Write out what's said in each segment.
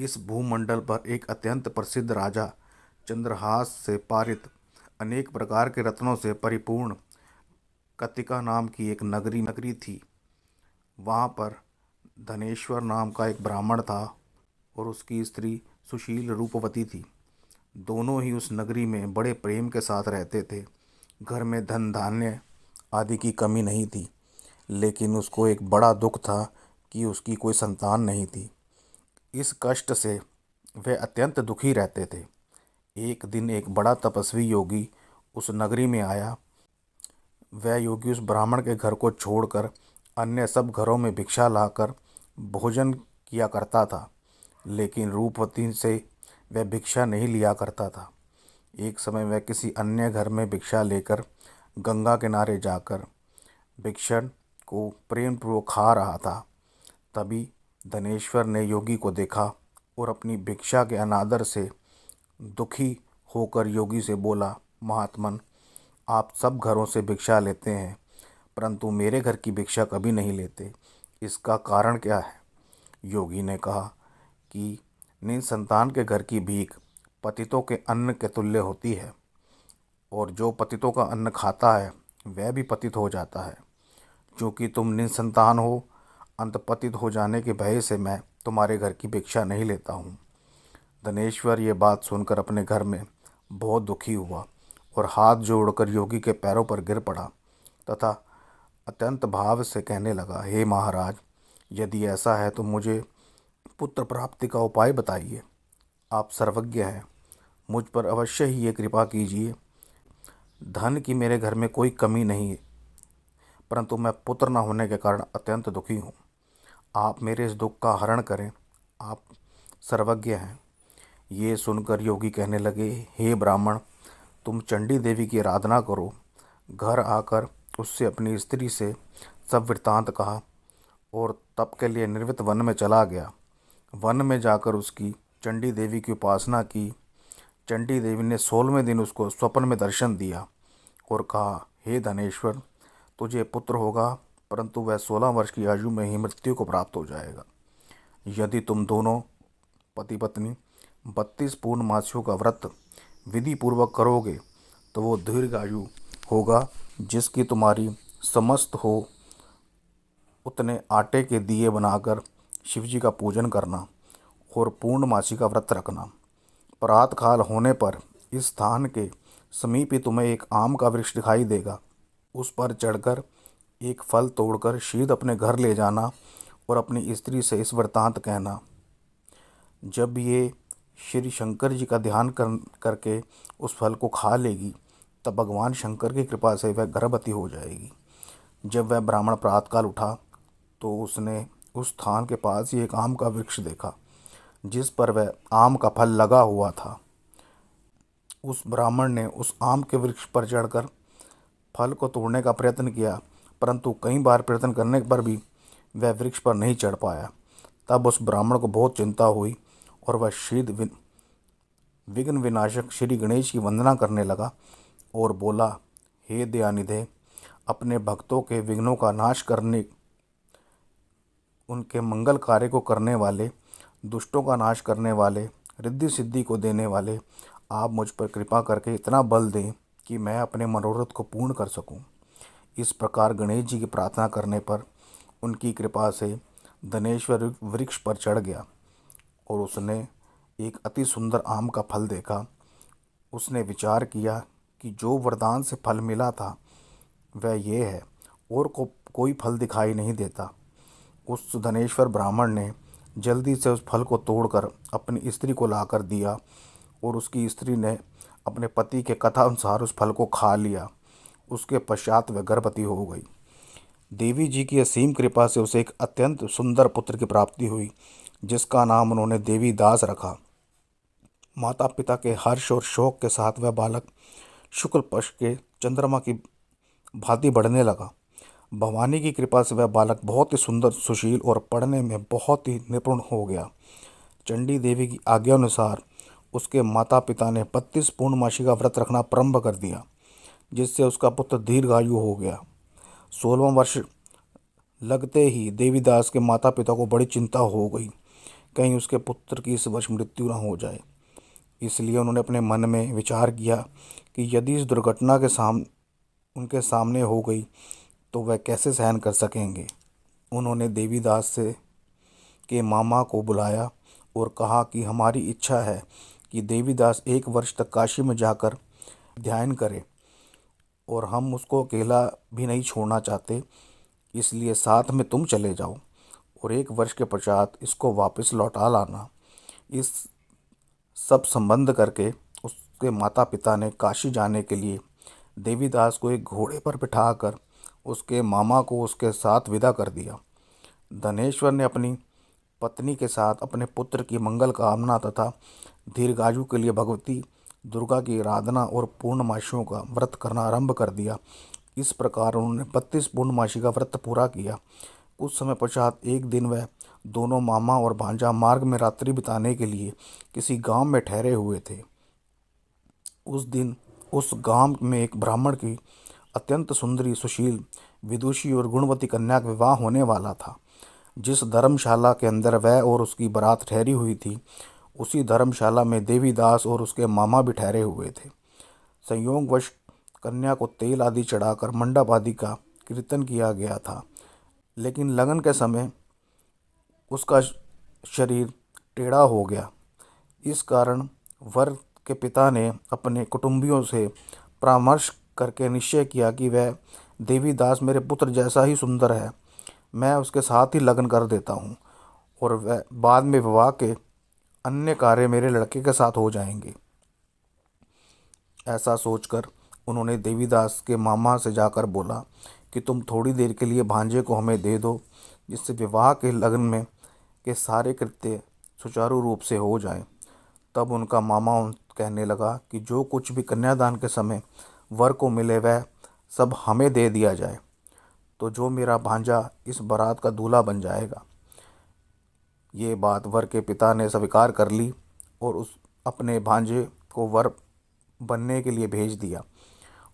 इस भूमंडल पर एक अत्यंत प्रसिद्ध राजा चंद्रहास से पारित अनेक प्रकार के रत्नों से परिपूर्ण कतिका नाम की एक नगरी थी। वहाँ पर धनेश्वर नाम का एक ब्राह्मण था और उसकी स्त्री सुशील रूपवती थी। दोनों ही उस नगरी में बड़े प्रेम के साथ रहते थे। घर में धन धान्य आदि की कमी नहीं थी, लेकिन उसको एक बड़ा दुख था कि उसकी कोई संतान नहीं थी। इस कष्ट से वह अत्यंत दुखी रहते थे। एक दिन एक बड़ा तपस्वी योगी उस नगरी में आया। वह योगी उस ब्राह्मण के घर को छोड़कर अन्य सब घरों में भिक्षा लाकर भोजन किया करता था, लेकिन रूपवती से वह भिक्षा नहीं लिया करता था। एक समय वह किसी अन्य घर में भिक्षा लेकर गंगा किनारे जाकर भिक्षण को प्रेम पूर्वक खा रहा था। तभी धनेश्वर ने योगी को देखा और अपनी भिक्षा के अनादर से दुखी होकर योगी से बोला, महात्मन, आप सब घरों से भिक्षा लेते हैं, परंतु मेरे घर की भिक्षा कभी नहीं लेते। इसका कारण क्या है? योगी ने कहा कि निसंतान के घर की भीख पतितों के अन्न के तुल्य होती है, और जो पतितों का अन्न खाता है वह भी पतित हो जाता है। क्योंकि तुम निसंतान हो, अंतपतित हो जाने के भय से मैं तुम्हारे घर की भिक्षा नहीं लेता हूँ। धनेश्वर ये बात सुनकर अपने घर में बहुत दुखी हुआ और हाथ जोड़कर योगी के पैरों पर गिर पड़ा तथा अत्यंत भाव से कहने लगा, हे महाराज, यदि ऐसा है तो मुझे पुत्र प्राप्ति का उपाय बताइए। आप सर्वज्ञ हैं, मुझ पर अवश्य ही ये कृपा कीजिए। धन की मेरे घर में कोई कमी नहीं है, परंतु मैं पुत्र न होने के कारण अत्यंत दुखी हूँ। आप मेरे इस दुख का हरण करें, आप सर्वज्ञ हैं। ये सुनकर योगी कहने लगे, हे ब्राह्मण, तुम चंडी देवी की आराधना करो। घर आकर उससे अपनी स्त्री से सब वृत्तांत कहा और तप के लिए निर्वित वन में चला गया। वन में जाकर उसकी चंडी देवी की उपासना की। चंडी देवी ने 16वें दिन उसको स्वप्न में दर्शन दिया और कहा, हे धनेश्वर, तुझे पुत्र होगा, परंतु वह 16 वर्ष की आयु में ही मृत्यु को प्राप्त हो जाएगा। यदि तुम दोनों पति पत्नी 32 पूर्णमासियों का व्रत विधि पूर्वक करोगे तो वो दीर्घ आयु होगा, जिसकी तुम्हारी समस्त हो उतने आटे के दिए बनाकर शिवजी का पूजन करना और पूर्णमासी का व्रत रखना। प्रातः काल होने पर इस स्थान के समीप ही तुम्हें एक आम का वृक्ष दिखाई देगा। उस पर चढ़कर एक फल तोड़कर शीघ्र अपने घर ले जाना और अपनी स्त्री से इस वृत्तांत कहना। जब ये श्री शंकर जी का ध्यान करके उस फल को खा लेगी, तब भगवान शंकर की कृपा से वह गर्भवती हो जाएगी। जब वह ब्राह्मण प्रातःकाल उठा तो उसने उस स्थान के पास ही एक आम का वृक्ष देखा, जिस पर वह आम का फल लगा हुआ था। उस ब्राह्मण ने उस आम के वृक्ष पर चढ़कर फल को तोड़ने का प्रयत्न किया, परंतु कई बार प्रयत्न करने पर भी वह वृक्ष पर नहीं चढ़ पाया। तब उस ब्राह्मण को बहुत चिंता हुई और वह शीघ्र विघ्न विनाशक श्री गणेश की वंदना करने लगा और बोला, हे दयानिधे, अपने भक्तों के विघ्नों का नाश करने, उनके मंगल कार्य को करने वाले, दुष्टों का नाश करने वाले, रिद्धि सिद्धि को देने वाले, आप मुझ पर कृपा करके इतना बल दें कि मैं अपने मनोरथ को पूर्ण कर सकूं। इस प्रकार गणेश जी की प्रार्थना करने पर उनकी कृपा से धनेश्वर वृक्ष पर चढ़ गया और उसने एक अति सुंदर आम का फल देखा। उसने विचार किया कि जो वरदान से फल मिला था वह ये है, और कोई फल दिखाई नहीं देता। उस धनेश्वर ब्राह्मण ने जल्दी से उस फल को तोड़कर अपनी स्त्री को लाकर दिया और उसकी स्त्री ने अपने पति के कथा अनुसार उस फल को खा लिया। उसके पश्चात वह गर्भवती हो गई। देवी जी की असीम कृपा से उसे एक अत्यंत सुंदर पुत्र की प्राप्ति हुई, जिसका नाम उन्होंने देवी दास रखा। माता पिता के हर्ष और शोक के साथ वह बालक शुक्ल पक्ष के चंद्रमा की भांति बढ़ने लगा। भवानी की कृपा से वह बालक बहुत ही सुंदर, सुशील और पढ़ने में बहुत ही निपुण हो गया। चंडी देवी की आज्ञा अनुसार उसके माता पिता ने 32 पूर्णमासी का व्रत रखना प्रारंभ कर दिया, जिससे उसका पुत्र दीर्घायु हो गया। 16वां वर्ष लगते ही देवीदास के माता पिता को बड़ी चिंता हो गई कहीं उसके पुत्र की इस वर्ष मृत्यु न हो जाए। इसलिए उन्होंने अपने मन में विचार किया कि यदि इस दुर्घटना के उनके सामने हो गई तो वह कैसे सहन कर सकेंगे। उन्होंने देवीदास से के मामा को बुलाया और कहा कि हमारी इच्छा है कि देवीदास 1 वर्ष तक काशी में जाकर ध्यान करे और हम उसको अकेला भी नहीं छोड़ना चाहते, इसलिए साथ में तुम चले जाओ और 1 वर्ष के पश्चात इसको वापस लौटा लाना। इस सब संबंध करके उसके माता पिता ने काशी जाने के लिए देवीदास को एक घोड़े पर बिठाकर उसके मामा को उसके साथ विदा कर दिया। धनेश्वर ने अपनी पत्नी के साथ अपने पुत्र की मंगल कामना तथा दीर्घायु के लिए भगवती दुर्गा की आराधना और पूर्णमासियों का व्रत करना आरंभ कर दिया। इस प्रकार उन्होंने 32 पूर्णमासी का व्रत पूरा किया। कुछ समय पश्चात एक दिन वह दोनों मामा और भांजा मार्ग में रात्रि बिताने के लिए किसी गांव में ठहरे हुए थे। उस दिन उस गांव में एक ब्राह्मण की अत्यंत सुंदरी, सुशील, विदुषी और गुणवती कन्या का विवाह होने वाला था। जिस धर्मशाला के अंदर वह और उसकी बारात ठहरी हुई थी, उसी धर्मशाला में देवीदास और उसके मामा भी ठहरे हुए थे। संयोगवश कन्या को तेल आदि चढ़ाकर मंडप आदि का कीर्तन किया गया था, लेकिन लगन के समय उसका शरीर टेढ़ा हो गया। इस कारण वर के पिता ने अपने कुटुंबियों से परामर्श करके निश्चय किया कि वह देवीदास मेरे पुत्र जैसा ही सुंदर है, मैं उसके साथ ही लगन कर देता हूँ और वह बाद में विवाह के अन्य कार्य मेरे लड़के के साथ हो जाएंगे। ऐसा सोचकर उन्होंने देवीदास के मामा से जाकर बोला कि तुम थोड़ी देर के लिए भांजे को हमें दे दो, जिससे विवाह के लगन में के सारे कृत्य सुचारू रूप से हो जाएं। तब उनका मामा कहने लगा कि जो कुछ भी कन्यादान के समय वर को मिले वह सब हमें दे दिया जाए, तो जो मेरा भांजा इस बारात का दूल्हा बन जाएगा। ये बात वर के पिता ने स्वीकार कर ली और उस अपने भांजे को वर बनने के लिए भेज दिया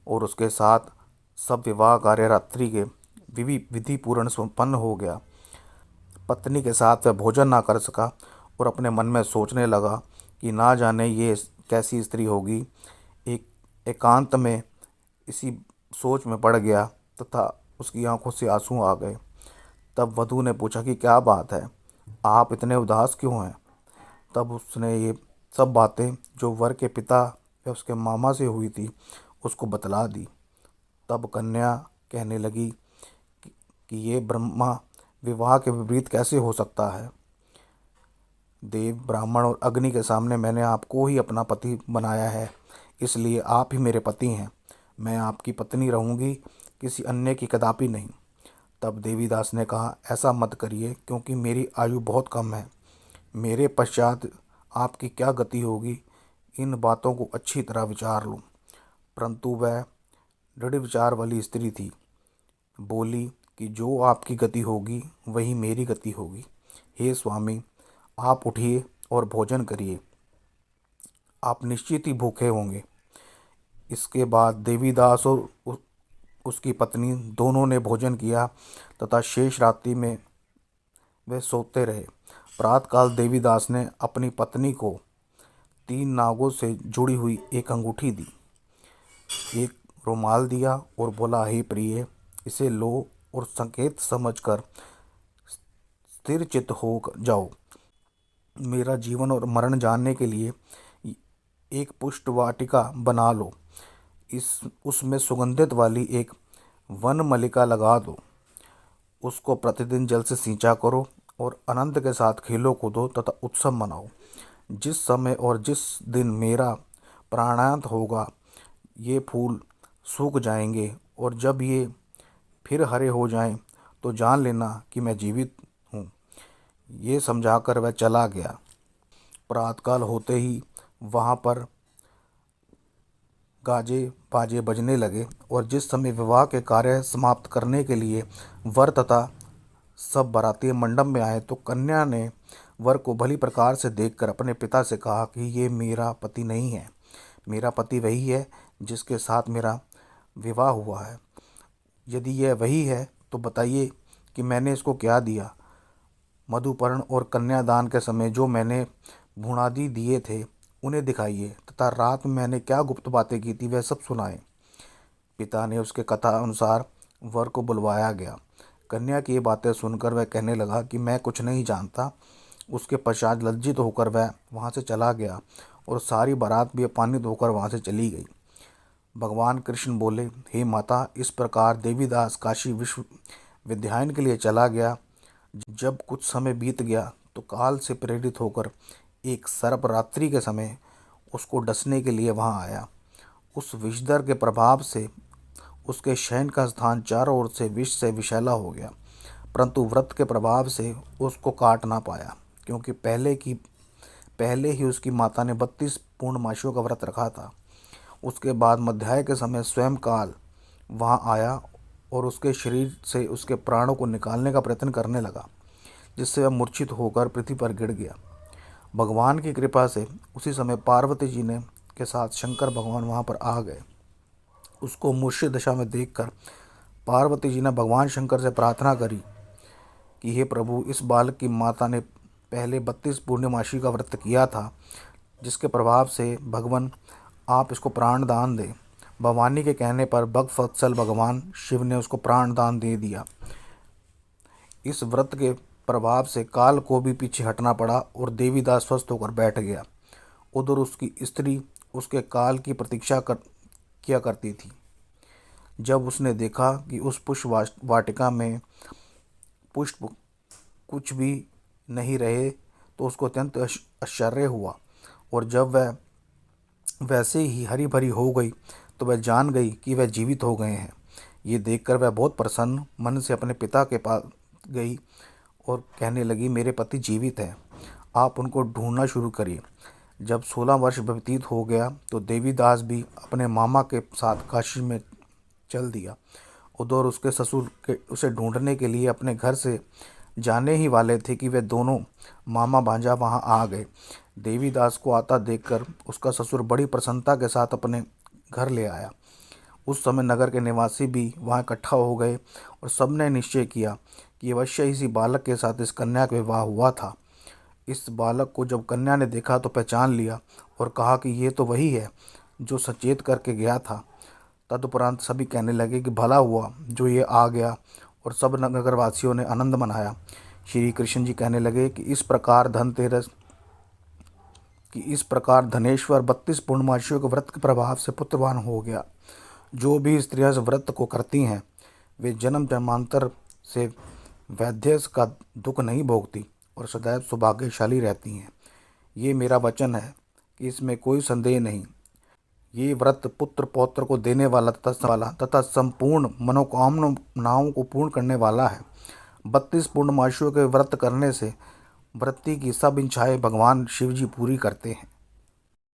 और उसके साथ सब विवाह कार्य रात्रि के विधि पूर्ण संपन्न हो गया। पत्नी के साथ वह भोजन ना कर सका और अपने मन में सोचने लगा कि ना जाने ये कैसी स्त्री होगी। एकांत में इसी सोच में पड़ गया तथा उसकी आंखों से आंसू आ गए। तब वधू ने पूछा कि क्या बात है, आप इतने उदास क्यों हैं। तब उसने ये सब बातें जो वर के पिता या उसके मामा से हुई थी उसको बतला दी। तब कन्या कहने लगी कि ये ब्रह्मा विवाह के विपरीत कैसे हो सकता है। देव, ब्राह्मण और अग्नि के सामने मैंने आपको ही अपना पति बनाया है, इसलिए आप ही मेरे पति हैं। मैं आपकी पत्नी रहूंगी, किसी अन्य की कदापि नहीं। तब देवीदास ने कहा, ऐसा मत करिए, क्योंकि मेरी आयु बहुत कम है। मेरे पश्चात आपकी क्या गति होगी, इन बातों को अच्छी तरह विचार लो। परंतु वह दृढ़ विचार वाली स्त्री थी। बोली कि जो आपकी गति होगी वही मेरी गति होगी। हे स्वामी, आप उठिए और भोजन करिए, आप निश्चित ही भूखे होंगे। इसके बाद देवीदास और उसकी पत्नी दोनों ने भोजन किया तथा शेष रात्रि में वे सोते रहे। प्रातःकाल देवीदास ने अपनी पत्नी को 3 नागों से जुड़ी हुई एक अंगूठी दी, एक रुमाल दिया और बोला, हे प्रिय, इसे लो और संकेत समझकर स्थिर चित्त हो जाओ। मेरा जीवन और मरण जानने के लिए एक पुष्ट वाटिका बना लो। उसमें सुगंधित वाली एक वन मलिका लगा दो। उसको प्रतिदिन जल से सींचा करो और आनंद के साथ खेलो कूदो तथा उत्सव मनाओ। जिस समय और जिस दिन मेरा प्राणांत होगा, ये फूल सूख जाएंगे और जब ये फिर हरे हो जाएं, तो जान लेना कि मैं जीवित हूँ। ये समझाकर वह चला गया। प्रातःकाल होते ही वहाँ पर गाजे बाजे बजने लगे और जिस समय विवाह के कार्य समाप्त करने के लिए वर तथा सब बाराती मंडप में आए, तो कन्या ने वर को भली प्रकार से देखकर अपने पिता से कहा कि ये मेरा पति नहीं है, मेरा पति वही है जिसके साथ मेरा विवाह हुआ है। यदि यह वही है तो बताइए कि मैंने इसको क्या दिया। मधुपर्ण और कन्यादान के समय जो मैंने भूणादि दिए थे उन्हें दिखाइए, तथा रात में मैंने क्या गुप्त बातें की थी वह सब सुनाए। पिता ने उसके कथा अनुसार वर को बुलवाया गया। कन्या की ये बातें सुनकर वह कहने लगा कि मैं कुछ नहीं जानता। उसके पश्चात लज्जित होकर वह वहाँ से चला गया और सारी बारात भी अपमानित होकर वहाँ से चली गई। भगवान कृष्ण बोले, हे माता, इस प्रकार देवीदास काशी विश्वविद्यालय के लिए चला गया। जब कुछ समय बीत गया तो काल से प्रेरित होकर एक सर्प रात्रि के समय उसको डसने के लिए वहाँ आया। उस विषधर के प्रभाव से उसके शयन का स्थान चारों ओर से विष से विषैला हो गया, परंतु व्रत के प्रभाव से उसको काट ना पाया, क्योंकि पहले ही उसकी माता ने 32 पूर्णमासियों का व्रत रखा था। उसके बाद मध्याह्न के समय स्वयं काल वहाँ आया और उसके शरीर से उसके प्राणों को निकालने का प्रयत्न करने लगा, जिससे वह मूर्छित होकर पृथ्वी पर गिर गया। भगवान की कृपा से उसी समय पार्वती जी ने के साथ शंकर भगवान वहाँ पर आ गए। उसको मूर्छित दशा में देखकर पार्वती जी ने भगवान शंकर से प्रार्थना करी कि हे प्रभु, इस बालक की माता ने पहले 32 पूर्णमासी का व्रत किया था, जिसके प्रभाव से भगवान आप इसको प्राण दान दें। भवानी के कहने पर भक्तवत्सल भगवान शिव ने उसको प्राण दान दे दिया। इस व्रत के प्रभाव से काल को भी पीछे हटना पड़ा और देवीदास स्वस्थ होकर बैठ गया। उधर उसकी स्त्री उसके काल की प्रतीक्षा किया करती थी। जब उसने देखा कि उस पुष्प वाटिका में पुष्प कुछ भी नहीं रहे तो उसको अत्यंत आश्चर्य हुआ, और जब वह वैसे ही हरी भरी हो गई तो वह जान गई कि वह जीवित हो गए हैं। ये देखकर वह बहुत प्रसन्न मन से अपने पिता के पास गई और कहने लगी, मेरे पति जीवित हैं, आप उनको ढूंढना शुरू करिए। जब 16 वर्ष व्यतीत हो गया तो देवीदास भी अपने मामा के साथ काशी में चल दिया। उधर उसके ससुर उसे ढूंढने के लिए अपने घर से जाने ही वाले थे कि वे दोनों मामा भांजा वहां आ गए। देवीदास को आता देखकर उसका ससुर बड़ी प्रसन्नता के साथ अपने घर ले आया। उस समय नगर के निवासी भी वहां इकट्ठा हो गए और सबने निश्चय किया कि अवश्य इसी बालक के साथ इस कन्या का विवाह हुआ था। इस बालक को जब कन्या ने देखा तो पहचान लिया और कहा कि ये तो वही है जो सचेत करके गया था। तदुपरांत सभी कहने लगे कि भला हुआ जो ये आ गया, और सब नगरवासियों ने आनंद मनाया। श्री कृष्ण जी कहने लगे कि इस प्रकार धनेश्वर 32 पूर्णमासियों के व्रत के प्रभाव से पुत्रवान हो गया। जो भी स्त्रियां इस व्रत को करती हैं वे जन्म जन्मांतर से वैध्यस का दुख नहीं भोगती और सदैव सौभाग्यशाली रहती हैं। ये मेरा वचन है कि इसमें कोई संदेह नहीं। ये व्रत पुत्र पौत्र को देने वाला तथा संपूर्ण मनोकामनाओं को पूर्ण करने वाला है। 32 पूर्णमासियों के व्रत करने से व्रती की सब इच्छाएं भगवान शिव जी पूरी करते हैं।